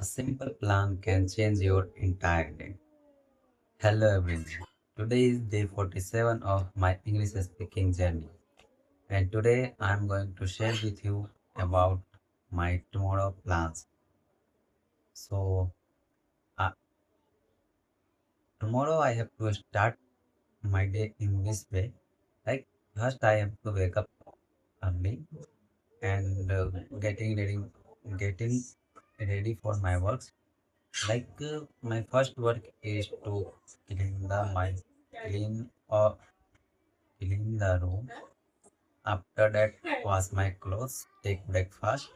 A simple plan can change your entire day. Hello everyone. Today is day 47 of my English speaking journey. And today I am going to share with you about my tomorrow plans. So, uh, tomorrow I have to start my day in this way. Like, first I have to wake up early and getting ready for my works. My first work is to clean the my clean or clean the room. After that, wash my clothes, take breakfast,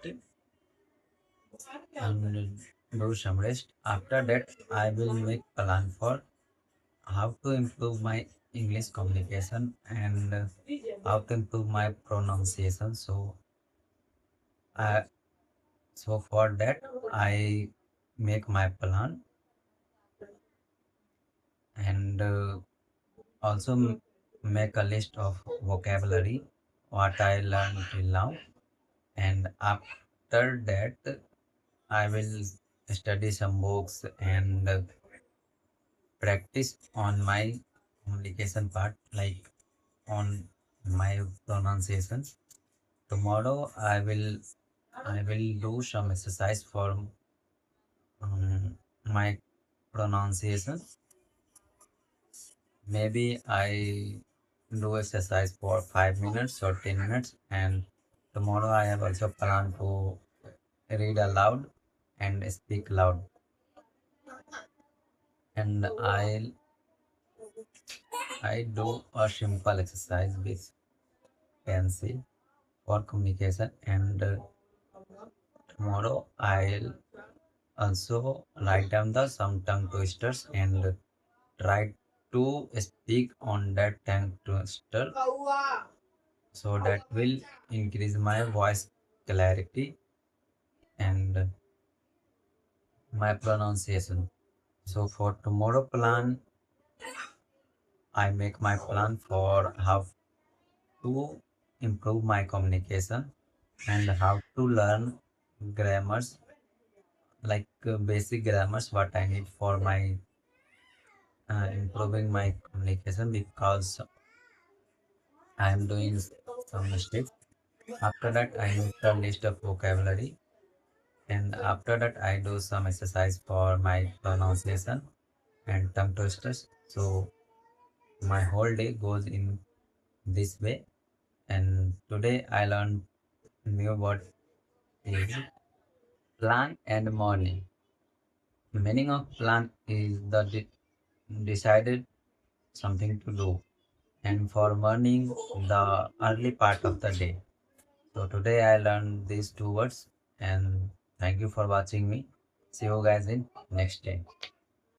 and do some rest. After that, I will make plan for how to improve my English communication and how to improve my pronunciation. I so for that I make my plan and also make a list of vocabulary what I learned till now, and after that I will study some books and practice on my communication part, like on my pronunciation. Tomorrow I will do some exercise for my pronunciation. Maybe I do exercise for 5 minutes or 10 minutes, and tomorrow I have also planned to read aloud and speak loud. And I do a simple exercise with pencil for communication. And tomorrow I'll also write down the some tongue twisters and try to speak on that tongue twister, so that will increase my voice clarity and my pronunciation. So for tomorrow plan, I make my plan for how to improve my communication and how to learn grammars, basic grammars what I need for my improving my communication, because I am doing some mistakes. After that I make a list of vocabulary, and after that I do some exercise for my pronunciation and tongue twisters. So my whole day goes in this way. And today I learned new word is plan and morning. Meaning of plan is the decided something to do, and for morning the early part of the day. So today I learned these two words, and thank you for watching me. See you guys in next day.